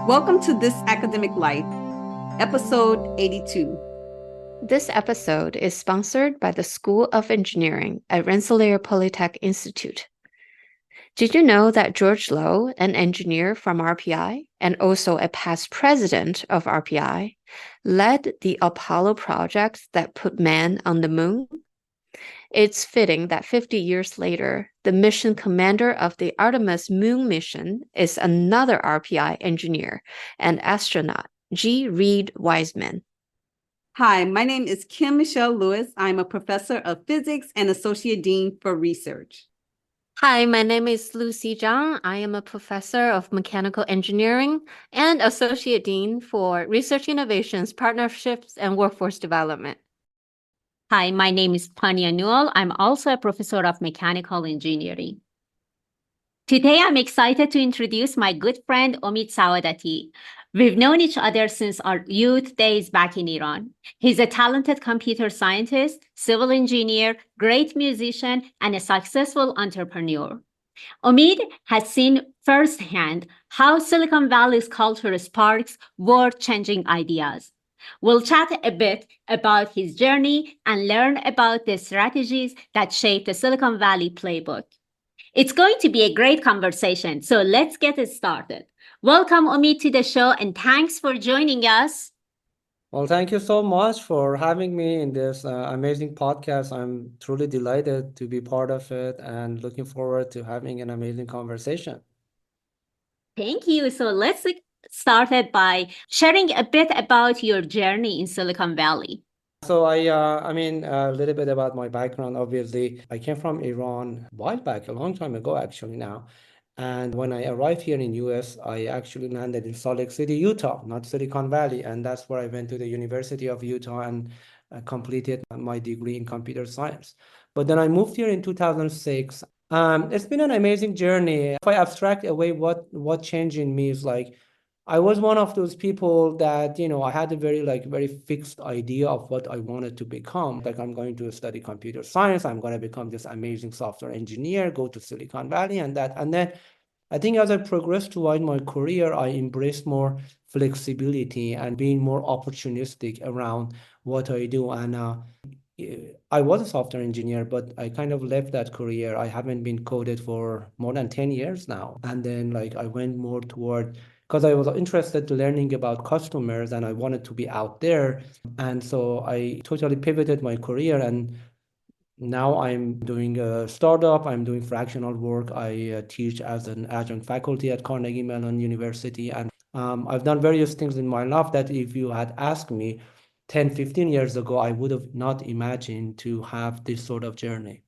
Welcome to This Academic Life, Episode 82. This episode is sponsored by the School of Engineering at Rensselaer Polytech Institute. Did you know that George Low, an engineer from RPI and also a past president of RPI, led the Apollo project that put man on the moon? It's fitting that 50 years later, the mission commander of the Artemis moon mission is another RPI engineer and astronaut, G. Reed Wiseman. Hi, my name is Kim Michelle Lewis. I'm a professor of physics and associate dean for research. Hi, my name is Lucy Zhang. I am a professor of mechanical engineering and associate dean for research innovations, partnerships, and workforce development. Hi, my name is Tanya Newell. I'm also a professor of mechanical engineering. Today, I'm excited to introduce my good friend, Omid Saadati. We've known each other since our youth days back in Iran. He's a talented computer scientist, civil engineer, great musician, and a successful entrepreneur. Omid has seen firsthand how Silicon Valley's culture sparks world-changing ideas. We'll chat a bit about his journey and learn about the strategies that shape the Silicon Valley playbook. It's going to be a great conversation, so let's get it started. Welcome, Omid, to the show, and thanks for joining us. Well, thank you so much for having me in this amazing podcast. I'm truly delighted to be part of it and looking forward to having an amazing conversation. Thank you. So let's get started by sharing a bit about your journey in Silicon Valley. So I mean, a little bit about my background. Obviously, I came from Iran a while back, a long time ago, actually now. And when I arrived here in US, I actually landed in Salt Lake City, Utah, not Silicon Valley. And that's where I went to the University of Utah and completed my degree in computer science. But then I moved here in 2006. It's been an amazing journey. If I abstract away what changed in me is like, I was one of those people that, I had a very fixed idea of what I wanted to become. Like, I'm going to study computer science. I'm going to become this amazing software engineer, go to Silicon Valley and that. And then I think as I progressed throughout my career, I embraced more flexibility and being more opportunistic around what I do. And I was a software engineer, but I kind of left that career. I haven't been coded for more than 10 years now. And then I went more toward, because I was interested to learning about customers and I wanted to be out there. And so I totally pivoted my career, and now I'm doing a startup. I'm doing fractional work. I teach as an adjunct faculty at Carnegie Mellon University. And I've done various things in my life that if you had asked me 10, 15 years ago, I would have not imagined to have this sort of journey.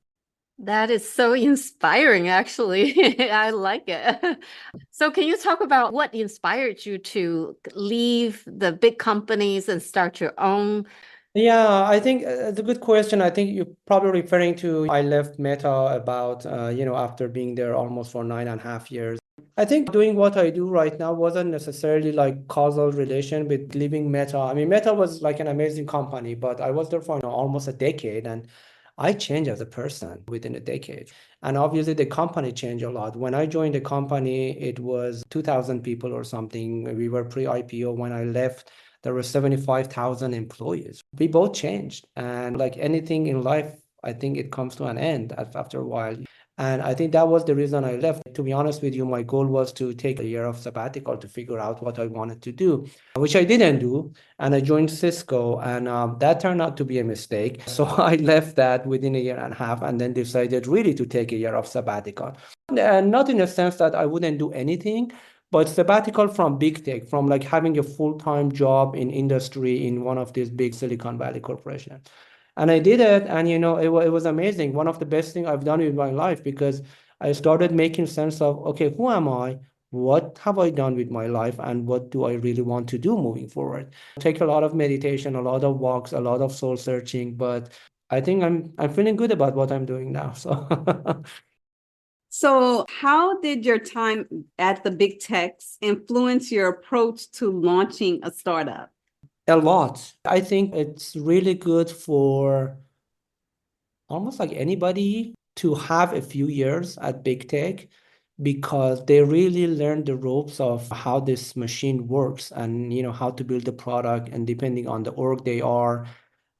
That is so inspiring, actually. I like it. So can you talk about what inspired you to leave the big companies and start your own? Yeah, I think it's a good question. I think you're probably referring to I left Meta about, after being there almost for 9.5 years. I think doing what I do right now wasn't necessarily like causal relation with leaving Meta. I mean, Meta was like an amazing company, but I was there for almost a decade, and I changed as a person within a decade. And obviously the company changed a lot. When I joined the company, it was 2,000 people or something. We were pre-IPO. When I left, there were 75,000 employees. We both changed. And like anything in life, I think it comes to an end after a while. And I think that was the reason I left. To be honest with you, my goal was to take a year of sabbatical to figure out what I wanted to do, which I didn't do. And I joined Cisco, and that turned out to be a mistake. So I left that within a year and a half and then decided really to take a year of sabbatical. And not in a sense that I wouldn't do anything, but sabbatical from big tech, from like having a full-time job in industry in one of these big Silicon Valley corporations. And I did it, and it was amazing. One of the best things I've done in my life, because I started making sense of, okay, who am I? What have I done with my life, and what do I really want to do moving forward? Take a lot of meditation, a lot of walks, a lot of soul searching, but I think I'm feeling good about what I'm doing now. So how did your time at the big techs influence your approach to launching a startup? A lot. I think it's really good for almost like anybody to have a few years at big tech, because they really learn the ropes of how this machine works and how to build the product, and depending on the org they are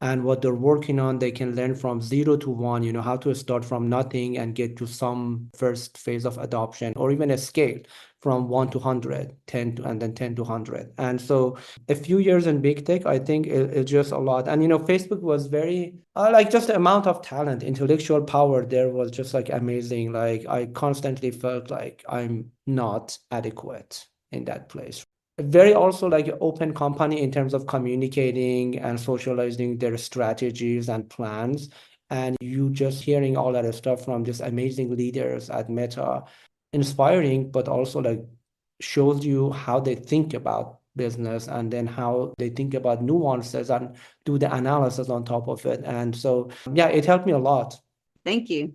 and what they're working on, they can learn from 0 to 1, how to start from nothing and get to some first phase of adoption, or even a scale from 1 to 100, 10 to, and then 10 to 100. And so a few years in big tech, I think it's just a lot. And, Facebook was very, like just the amount of talent, intellectual power there was just like amazing. Like I constantly felt like I'm not adequate in that place. Very also like an open company in terms of communicating and socializing their strategies and plans. And you just hearing all that stuff from just amazing leaders at Meta, inspiring, but also like shows you how they think about business and then how they think about nuances and do the analysis on top of it. And so, yeah, it helped me a lot. Thank you.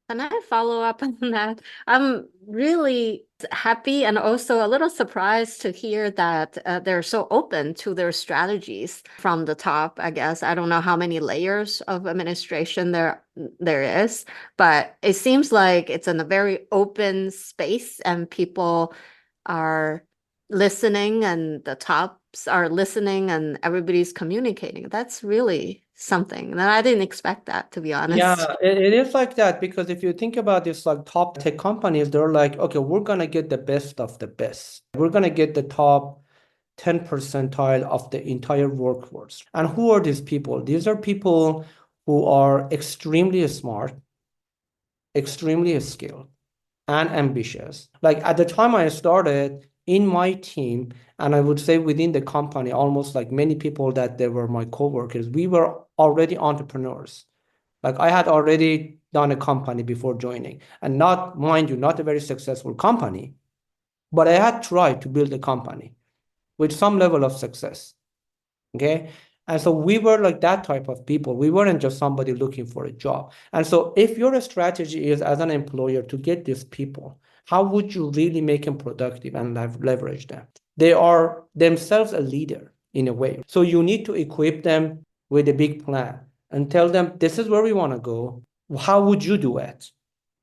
Can I follow up on that? I'm really happy and also a little surprised to hear that they're so open to their strategies from the top, I guess. I don't know how many layers of administration there is, but it seems like it's in a very open space and people are listening and the tops are listening and everybody's communicating. That's really something. And I didn't expect that, to be honest. Yeah, it is like that, because if you think about this, like top tech companies, they're like, okay, we're gonna get the best of the best. We're gonna get the top 10 percentile of the entire workforce. And who are these people? These are people who are extremely smart, extremely skilled, and ambitious. Like at the time I started in my team, and I would say within the company, almost like many people that they were my coworkers, we were already entrepreneurs. Like I had already done a company before joining, and not, mind you, not a very successful company, but I had tried to build a company with some level of success. Okay. And so we were like that type of people. We weren't just somebody looking for a job. And so if your strategy is as an employer to get these people, how would you really make them productive and leverage them? They are themselves a leader in a way. So you need to equip them with a big plan and tell them, this is where we want to go. How would you do it?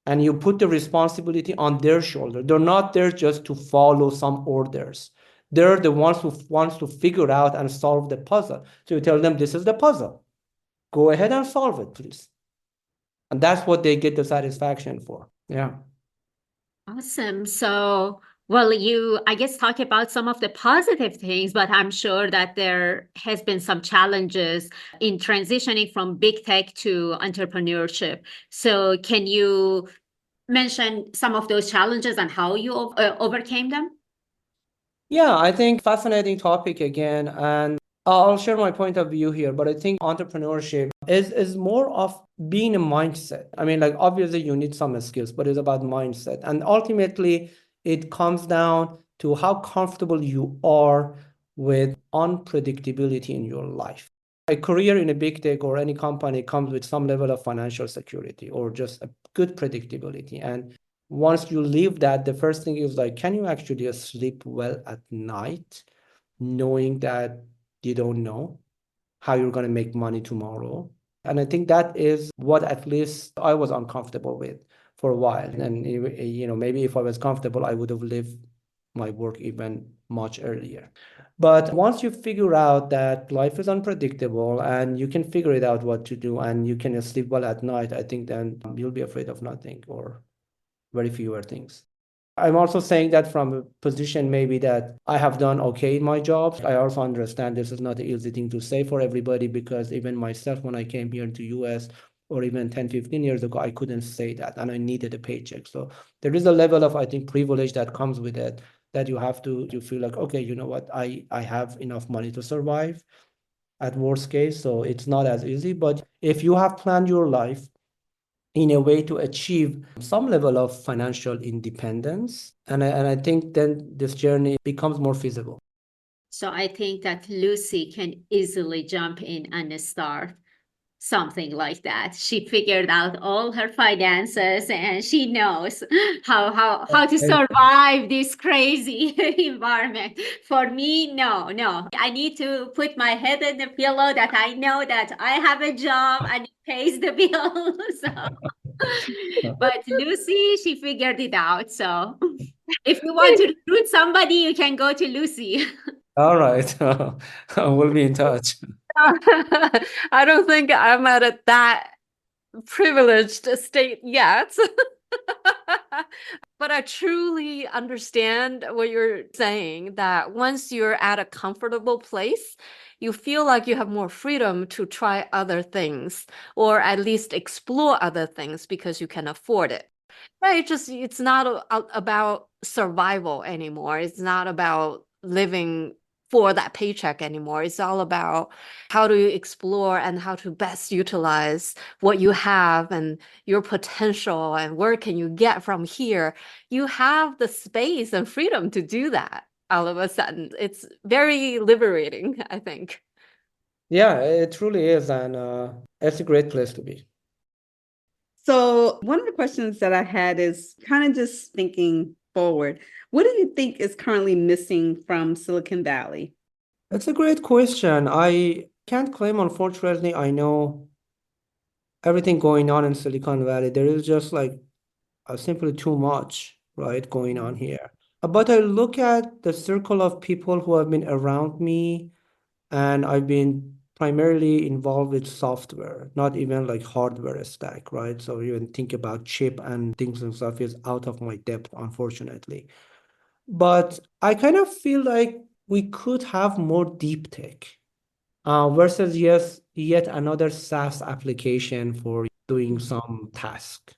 And you put the responsibility on their shoulder. They're not there just to follow some orders. They're the ones who wants to figure out and solve the puzzle. So you tell them, this is the puzzle. Go ahead and solve it, please. And that's what they get the satisfaction for. Yeah. Awesome. So, well, you, I guess, talk about some of the positive things, but I'm sure that there has been some challenges in transitioning from big tech to entrepreneurship. So can you mention some of those challenges and how you overcame them? Yeah, I think fascinating topic again. And I'll share my point of view here, but I think entrepreneurship is more of being a mindset. I mean, like obviously you need some skills, but it's about mindset. And ultimately it comes down to how comfortable you are with unpredictability in your life. A career in a big tech or any company comes with some level of financial security or just a good predictability. And once you leave that, the first thing is like, can you actually sleep well at night, knowing that you don't know how you're going to make money tomorrow? And I think that is what at least I was uncomfortable with for a while. And, maybe if I was comfortable, I would have lived my work even much earlier. But once you figure out that life is unpredictable and you can figure it out what to do and you can sleep well at night, I think then you'll be afraid of nothing or very fewer things. I'm also saying that from a position maybe that I have done okay in my job. I also understand this is not an easy thing to say for everybody, because even myself, when I came here to US or even 10, 15 years ago, I couldn't say that and I needed a paycheck. So there is a level of, I think, privilege that comes with it, that you have to, you feel like, okay, you know what, I have enough money to survive at worst case. So it's not as easy, but if you have planned your life in a way to achieve some level of financial independence. And I think then this journey becomes more feasible. So I think that Lucy can easily jump in and start something like that. She figured out all her finances and she knows how to survive this crazy environment. For me, no. I need to put my head in the pillow that I know that I have a job and it pays the bills. So But Lucy, she figured it out. So if you want to recruit somebody, you can go to Lucy. All right. We'll be in touch. I don't think I'm at that privileged state yet. But I truly understand what you're saying, that once you're at a comfortable place, you feel like you have more freedom to try other things, or at least explore other things because you can afford it. Right? It's not about survival anymore. It's not about living for that paycheck anymore. It's all about how to explore and how to best utilize what you have and your potential, and where can you get from here. You have the space and freedom to do that all of a sudden. It's very liberating, I think. Yeah, it truly is, and it's a great place to be. So one of the questions that I had is kind of just thinking forward. What do you think is currently missing from Silicon Valley? That's a great question. I can't claim, unfortunately, I know everything going on in Silicon Valley. There is just like simply too much, right, going on here. But I look at the circle of people who have been around me, and I've been primarily involved with software, not even like hardware stack, right? So even think about chip and things and stuff is out of my depth, unfortunately. But I kind of feel like we could have more deep tech versus yes, yet another SaaS application for doing some task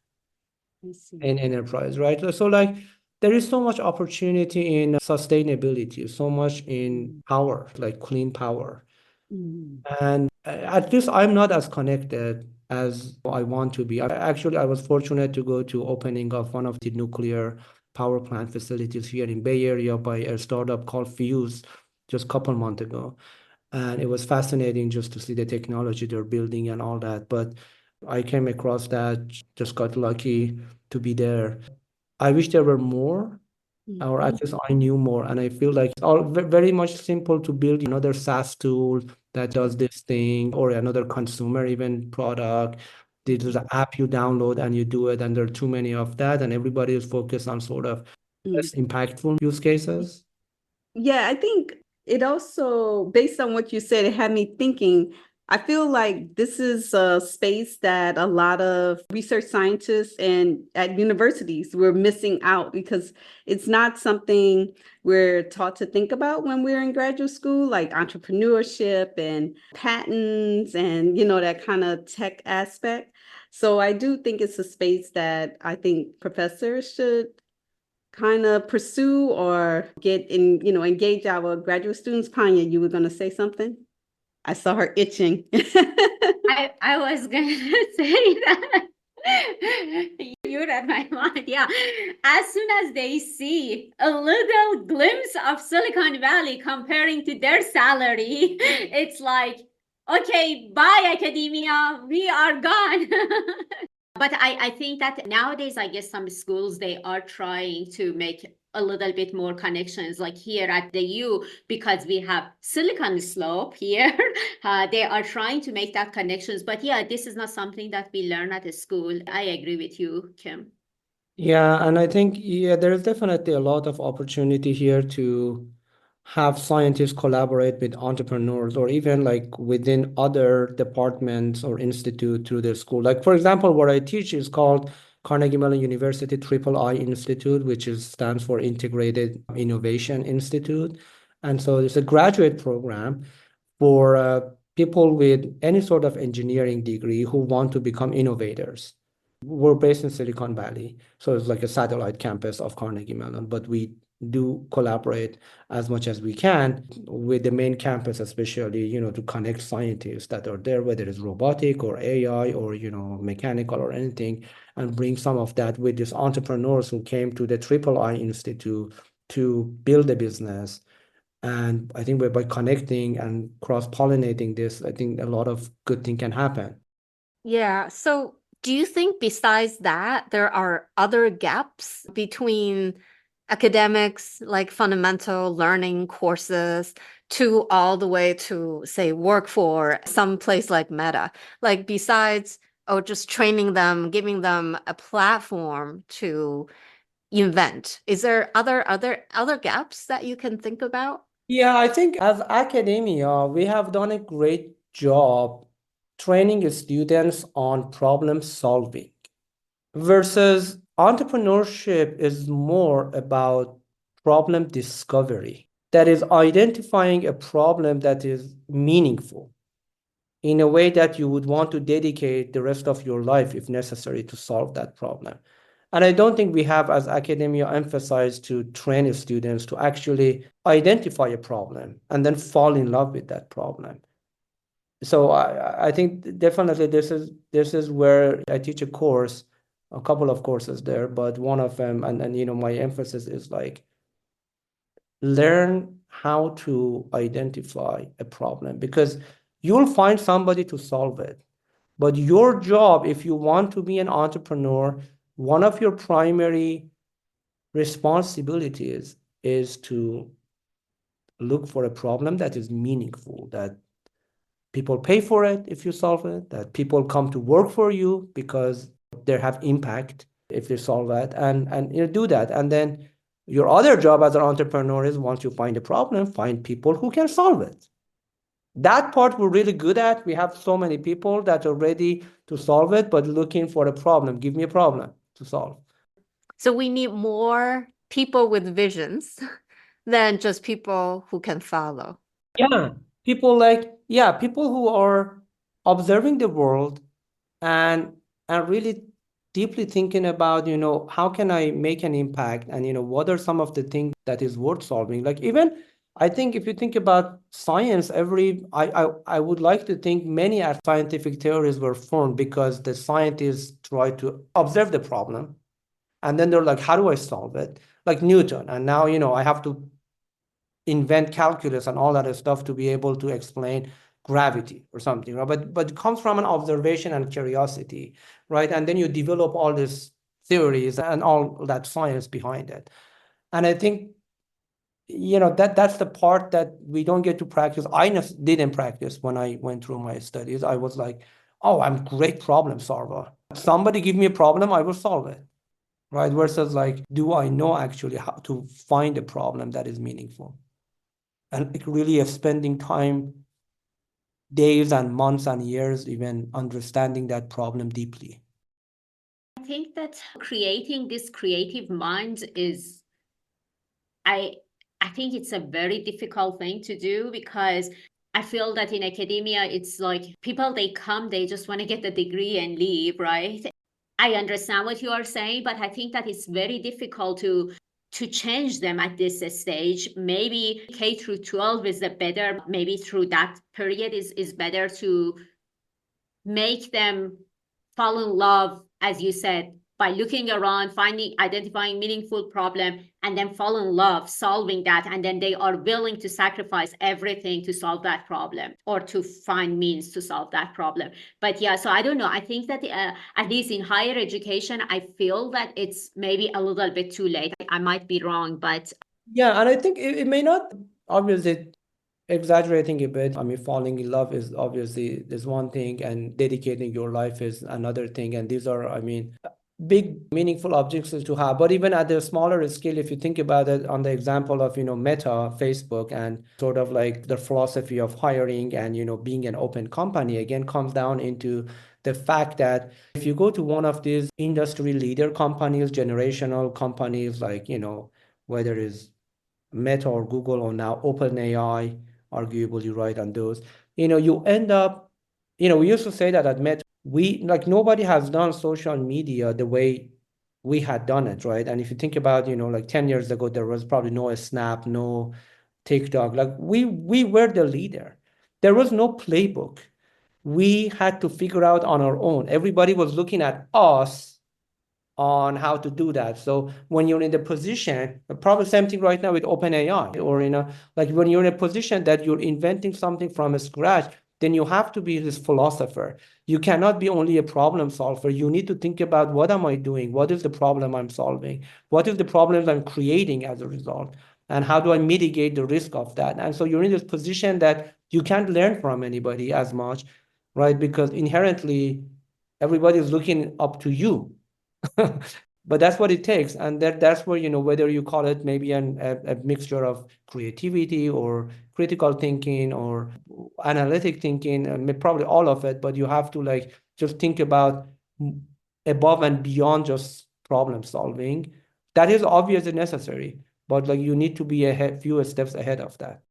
I see. in enterprise, right? So like there is so much opportunity in sustainability, so much in power, like clean power. Mhm. And at least I'm not as connected as I want to be. Actually, I was fortunate to go to opening of one of the nuclear power plant facilities here in Bay Area by a startup called Fuse just a couple months ago. And it was fascinating just to see the technology they're building and all that. But I came across that, just got lucky to be there. I wish there were more, or at least I knew more. And I feel like it's all very much simple to build another SaaS tool that does this thing, or another consumer even product. This is an app you download and you do it, and there are too many of that, and everybody is focused on sort of less impactful use cases. Yeah, I think it also, based on what you said, it had me thinking. I feel like this is a space that a lot of research scientists and at universities we're missing out, because it's not something we're taught to think about when we're in graduate school, like entrepreneurship and patents and, that kind of tech aspect. So I do think it's a space that I think professors should kind of pursue or get in, engage our graduate students. Panya, you were going to say something? I saw her itching. I was gonna say that. You read my mind. Yeah. As soon as they see a little glimpse of Silicon Valley comparing to their salary, it's like, okay, bye academia, we are gone. But I think that nowadays, I guess some schools, they are trying to make a little bit more connections, like here at the U, because we have Silicon Slope here. They are trying to make that connections. But yeah, this is not something that we learn at the school. I agree with you, Kim. Yeah, and I think there is definitely a lot of opportunity here to have scientists collaborate with entrepreneurs, or even like within other departments or institute through their school. Like for example, what I teach is called Carnegie Mellon University III Institute, which stands for Integrated Innovation Institute. And so it's a graduate program for people with any sort of engineering degree who want to become innovators. We're based in Silicon Valley, so it's like a satellite campus of Carnegie Mellon, but we do collaborate as much as we can with the main campus, especially, to connect scientists that are there, whether it's robotic or AI or, mechanical or anything, and bring some of that with these entrepreneurs who came to the III Institute to build a business. And I think by connecting and cross-pollinating this, I think a lot of good thing can happen. Yeah. So do you think besides that, there are other gaps between academics, like fundamental learning courses, to all the way to, say, work for some place like Meta? Like besides or just training them, giving them a platform to invent? Is there other gaps that you can think about? Yeah, I think as academia, we have done a great job training students on problem solving versus entrepreneurship is more about problem discovery. That is identifying a problem that is meaningful in a way that you would want to dedicate the rest of your life, if necessary, to solve that problem. And I don't think we have, as academia, emphasized to train students to actually identify a problem and then fall in love with that problem. So I think definitely this is where I teach a course, a couple of courses there, but one of them, and you know, my emphasis is like learn how to identify a problem, because you'll find somebody to solve it. But your job, if you want to be an entrepreneur, one of your primary responsibilities is to look for a problem that is meaningful, that people pay for it if you solve it, that people come to work for you because they have impact if they solve that, and you know, do that. And then your other job as an entrepreneur is, once you find a problem, find people who can solve it. That part we're really good at. We have so many people that are ready to solve it, but looking for a problem. Give me a problem to solve. So we need more people with visions than just people who can follow. Yeah, people who are observing the world and really deeply thinking about, you know, how can I make an impact, and you know, what are some of the things that is worth solving. Like, even I think if you think about science, I would like to think many scientific theories were formed because the scientists tried to observe the problem, and then they're like, how do I solve it? Like Newton, and now, you know, I have to invent calculus and all that stuff to be able to explain gravity or something, right? But it comes from an observation and curiosity, right? And then you develop all these theories and all that science behind it. And I think, you know, that's the part that we don't get to practice. I didn't practice when I went through my studies. I was like, oh, I'm a great problem solver. Somebody give me a problem, I will solve it, right? Versus like, do I know actually how to find a problem that is meaningful? And really spending time, days and months and years, even understanding that problem deeply. I think that creating this creative mind is, I think it's a very difficult thing to do, because I feel that in academia, it's like people, they come, they just want to get the degree and leave, right? I understand what you are saying, but I think that it's very difficult to change them at this stage. Maybe K through 12 is the better, maybe through that period is better to make them fall in love, as you said, by looking around, identifying meaningful problem, and then fall in love solving that, and then they are willing to sacrifice everything to solve that problem, or to find means to solve that problem. But yeah, so I don't know, I think that at least in higher education, I feel that it's maybe a little bit too late. I might be wrong, but yeah, and I think it may not, obviously exaggerating a bit. I mean, falling in love is obviously is one thing, and dedicating your life is another thing. And these are, I mean, big meaningful objectives to have. But even at the smaller scale, if you think about it on the example of, you know, Meta, Facebook, and sort of like the philosophy of hiring and, you know, being an open company, again, comes down into the fact that if you go to one of these industry leader companies, generational companies, like, you know, whether it's Meta or Google, or now OpenAI, arguably, right, on those, you know, you end up, you know, we used to say that at Meta, we, like, nobody has done social media the way we had done it, right? And if you think about, you know, like 10 years ago, there was probably no Snap, no TikTok. Like, we were the leader. There was no playbook. We had to figure out on our own. Everybody was looking at us on how to do that. So when you're in the position, probably same thing right now with OpenAI, or, you know, like when you're in a position that you're inventing something from scratch, then you have to be this philosopher. You cannot be only a problem solver. You need to think about, what am I doing? What is the problem I'm solving? What is the problems I'm creating as a result? And how do I mitigate the risk of that? And so you're in this position that you can't learn from anybody as much, right? Because inherently, Everybody's looking up to you. But that's what it takes. And that's where, whether you call it maybe a mixture of creativity or critical thinking or analytic thinking, and probably all of it, but you have to like just think about above and beyond just problem solving. That is obviously necessary, but like you need to be a few steps ahead of that.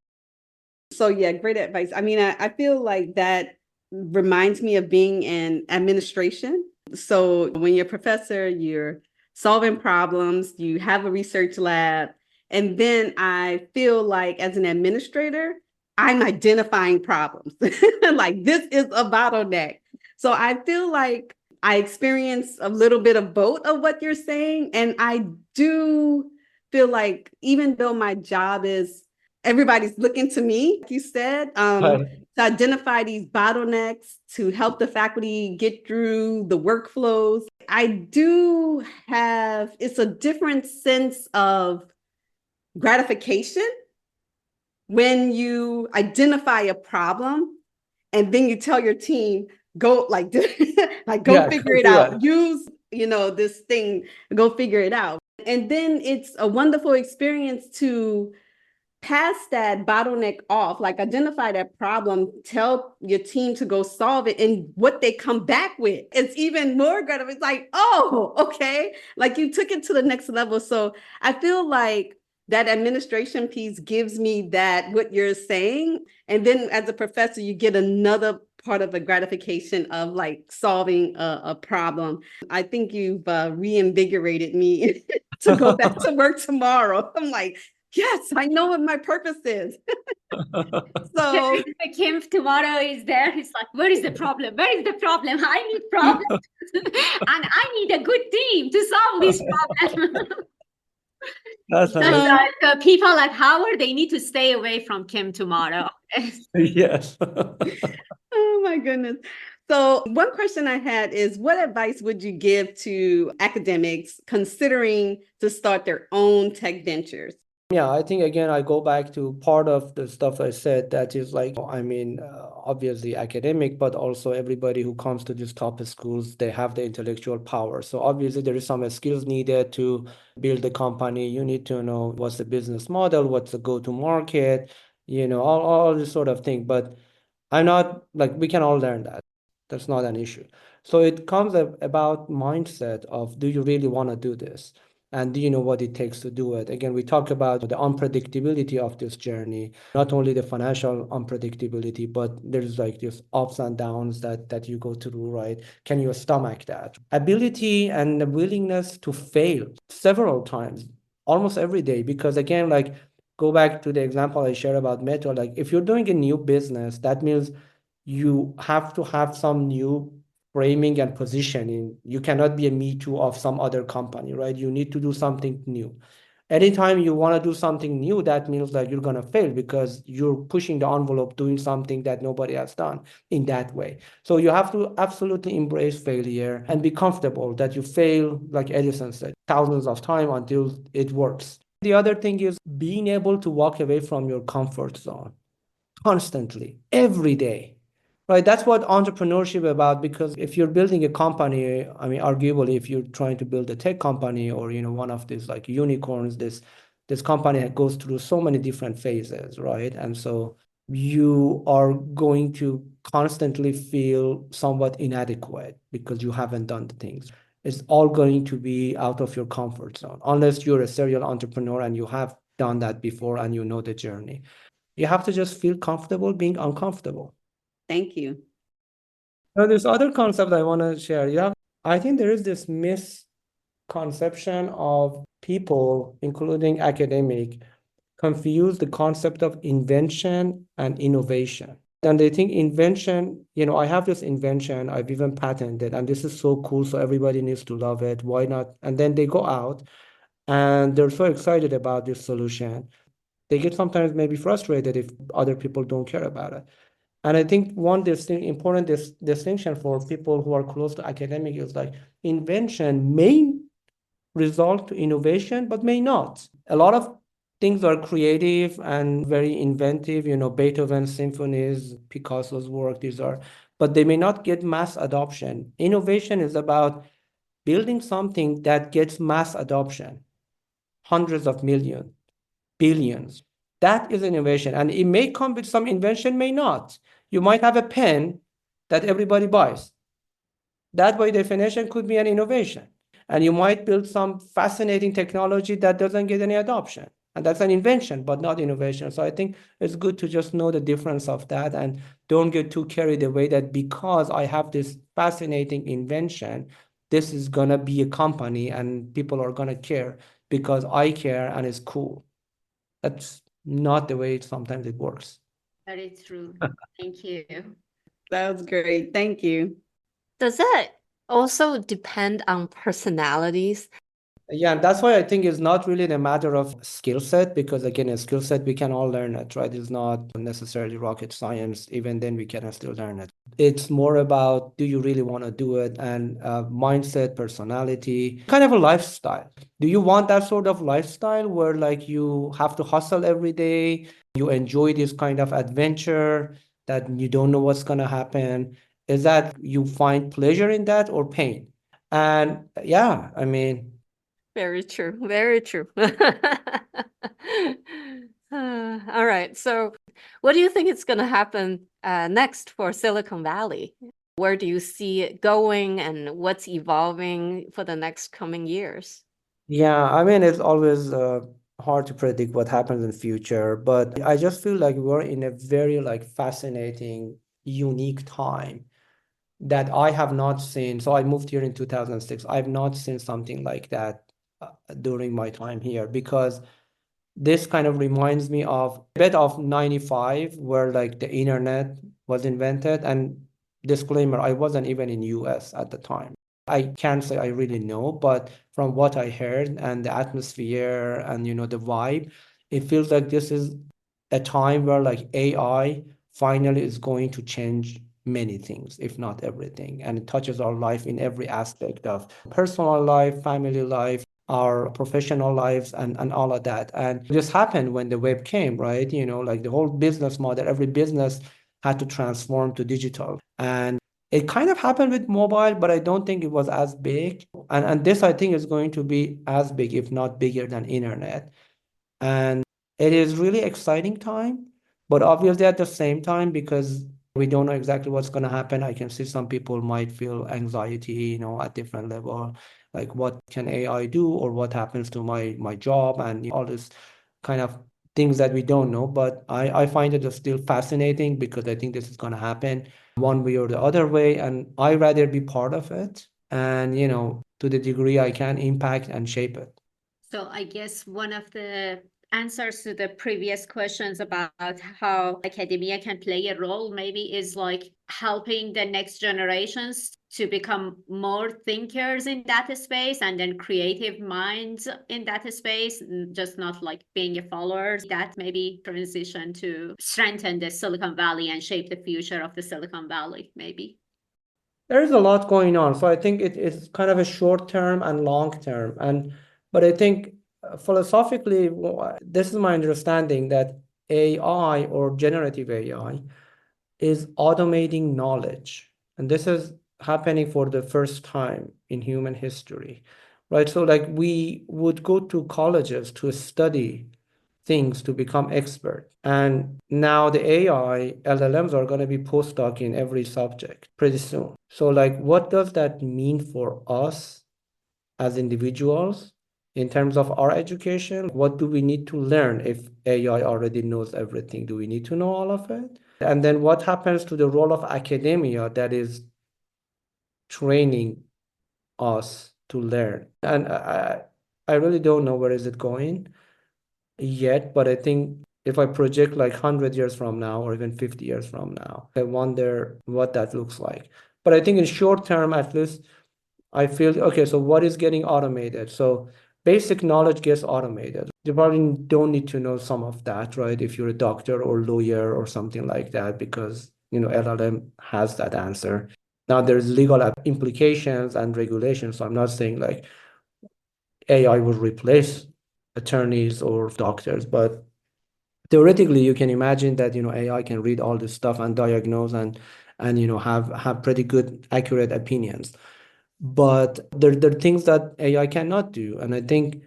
So yeah, great advice. I mean, I feel like that reminds me of being in administration. So when you're a professor, you're solving problems, you have a research lab, and then I feel like as an administrator, I'm identifying problems. Like this is a bottleneck. So I feel like I experience a little bit of both of what you're saying. And I do feel like even though my job is everybody's looking to me, like you said, Right. to identify these bottlenecks, to help the faculty get through the workflows. I do have, it's a different sense of gratification when you identify a problem and then you tell your team, go like, like go Yeah, figure it do out. it. Use, this thing, go figure it out. And then it's a wonderful experience to pass that bottleneck off, like identify that problem, tell your team to go solve it, and what they come back with, it's even more gratifying. It's like, oh, okay, like you took it to the next level. So I feel like that administration piece gives me that, what you're saying. And then as a professor, you get another part of the gratification of like solving a problem. I think you've reinvigorated me to go back to work tomorrow. I'm like, yes, I know what my purpose is. So Kim tomorrow is there. He's like, where is the problem? Where is the problem? I need problems. And I need a good team to solve this problem. That's So amazing. the people at Howard, they need to stay away from Kim tomorrow. Yes. oh my goodness. So one question I had is, what advice would you give to academics considering to start their own tech ventures? Yeah, I think again, I go back to part of the stuff I said that is like, obviously academic, but also everybody who comes to these top schools, they have the intellectual power. So obviously there is some skills needed to build a company. You need to know what's the business model, what's the go-to market, all this sort of thing. But I'm not like, we can all learn that. That's not an issue. So it comes about mindset of, do you really want to do this? And do you know what it takes to do it? Again, we talk about the unpredictability of this journey, not only the financial unpredictability, but there's like just ups and downs that you go through, right? Can you stomach that? Ability and the willingness to fail several times, almost every day, because again, like, go back to the example I shared about Meta, like if you're doing a new business, that means you have to have some new framing and positioning. You cannot be a me too of some other company, right? You need to do something new. Anytime you want to do something new, that means that you're going to fail because you're pushing the envelope, doing something that nobody has done in that way. So you have to absolutely embrace failure and be comfortable that you fail, like Edison said, thousands of times until it works. The other thing is being able to walk away from your comfort zone constantly, every day. Right, that's what entrepreneurship about, because if you're building a company, arguably, if you're trying to build a tech company or, one of these like unicorns, this company goes through so many different phases, right? And so you are going to constantly feel somewhat inadequate because you haven't done the things. It's all going to be out of your comfort zone, unless you're a serial entrepreneur and you have done that before and you know the journey. You have to just feel comfortable being uncomfortable. Thank you. Now, this other concept I want to share. I think there is this misconception of people, including academic, confuse the concept of invention and innovation. And they think invention, I have this invention, I've even patented, and this is so cool, so everybody needs to love it. Why not? And then they go out and they're so excited about this solution. They get sometimes maybe frustrated if other people don't care about it. And I think one important distinction for people who are close to academic is like invention may result to innovation, but may not. A lot of things are creative and very inventive, Beethoven's symphonies, Picasso's work, but they may not get mass adoption. Innovation is about building something that gets mass adoption, hundreds of millions, billions. That is innovation. And it may come with some invention, may not. You might have a pen that everybody buys. That by definition could be an innovation. And you might build some fascinating technology that doesn't get any adoption. And that's an invention, but not innovation. So I think it's good to just know the difference of that and don't get too carried away that because I have this fascinating invention, this is going to be a company and people are going to care because I care and it's cool. That's not the way sometimes it works. Very true. Thank you. That was great. Thank you. Does that also depend on personalities? Yeah, and that's why I think it's not really a matter of skill set, because again, a skill set, we can all learn it, right? It's not necessarily rocket science. Even then, we can still learn it. It's more about, do you really want to do it? And mindset, personality, kind of a lifestyle. Do you want that sort of lifestyle where like you have to hustle every day? You enjoy this kind of adventure that you don't know what's going to happen? Is that you find pleasure in that or pain? And yeah, I mean, Very true. Very true. All right. So, what do you think is going to happen next for Silicon Valley? Where do you see it going and what's evolving for the next coming years? yeah, I mean, it's always hard to predict what happens in the future, but I just feel like we're in a very like fascinating, unique time that I have not seen. So I moved here in 2006. I've not seen something like that during my time here, because this kind of reminds me of a bit of 95 where like the internet was invented. And disclaimer, I wasn't even in US at the time. I can't say I really know, but from what I heard and the atmosphere and the vibe, it feels like this is a time where like AI finally is going to change many things, if not everything. And it touches our life in every aspect of personal life, family life, our professional lives, and all of that. And this happened when the web came, right? Like the whole business model, every business had to transform to digital. And it kind of happened with mobile, but I don't think it was as big. And this, I think, is going to be as big, if not bigger than internet. And it is really exciting time, but obviously at the same time, because we don't know exactly what's going to happen, I can see some people might feel anxiety, at different level, like what can AI do or what happens to my job and all this kind of things that we don't know. But I find it still fascinating because I think this is going to happen one way or the other way, and I rather be part of it and, to the degree I can impact and shape it. So I guess one of the answers to the previous questions about how academia can play a role maybe is like helping the next generations to become more thinkers in that space and then creative minds in that space, just not like being a follower. That maybe transition to strengthen the Silicon Valley and shape the future of the Silicon Valley, maybe. There is a lot going on. So I think it's kind of a short term and long term. But I think philosophically, this is my understanding that AI or generative AI is automating knowledge. And this is happening for the first time in human history, right? So like we would go to colleges to study things to become expert. And now the AI LLMs are going to be postdoc in every subject pretty soon. So like, what does that mean for us as individuals in terms of our education? What do we need to learn if AI already knows everything? Do we need to know all of it? And then what happens to the role of academia that is training us to learn? And I really don't know where is it going yet, but I think if I project like 100 years from now or even 50 years from now, I wonder what that looks like. But I think in short term, at least, I feel, okay, so what is getting automated? So basic knowledge gets automated. You probably don't need to know some of that, right? If you're a doctor or lawyer or something like that, because, LLM has that answer. Now there's legal implications and regulations. So I'm not saying like AI will replace attorneys or doctors. But theoretically, you can imagine that, AI can read all this stuff and diagnose and have pretty good, accurate opinions. But there are things that AI cannot do. And I think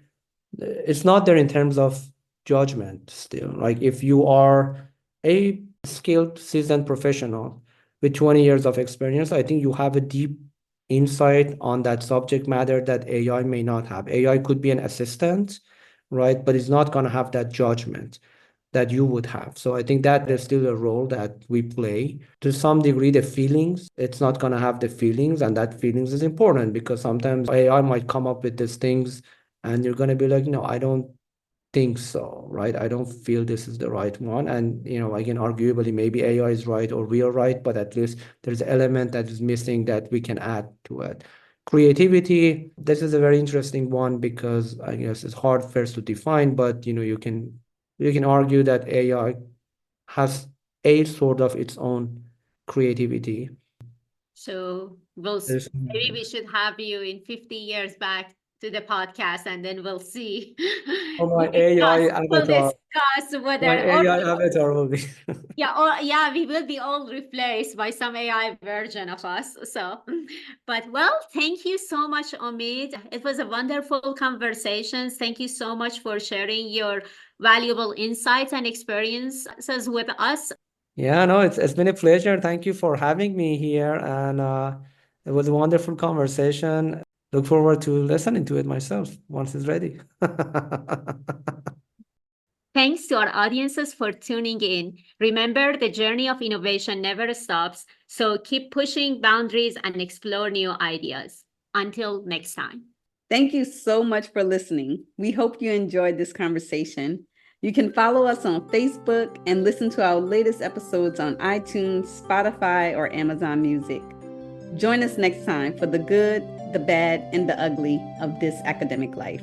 it's not there in terms of judgment still. Like if you are a skilled, seasoned professional with 20 years of experience, I think you have a deep insight on that subject matter that AI may not have. AI could be an assistant, right? But it's not going to have that judgment that you would have. So I think that there's still a role that we play. To some degree, the feelings, it's not going to have the feelings, and that feelings is important because sometimes AI might come up with these things and you're going to be like, no, I don't think so, right? I don't feel this is the right one. And, again, arguably, maybe AI is right or we are right, but at least there's an element that is missing that we can add to it. Creativity, this is a very interesting one because I guess it's hard first to define, but, you can argue that AI has a sort of its own creativity. So maybe we should have you in 50 years back to the podcast, and then we'll see. Oh, my AI avatar. Discuss whether My AI avatar will be. we will be all replaced by some AI version of us. So, but thank you so much, Omid. It was a wonderful conversation. Thank you so much for sharing your valuable insights and experiences with us. Yeah, no, it's been a pleasure. Thank you for having me here, and it was a wonderful conversation. Look forward to listening to it myself once it's ready. Thanks to our audiences for tuning in. Remember, the journey of innovation never stops, so keep pushing boundaries and explore new ideas. Until next time. Thank you so much for listening. We hope you enjoyed this conversation. You can follow us on Facebook and listen to our latest episodes on iTunes, Spotify, or Amazon Music. Join us next time for the good, the bad, and the ugly of this academic life.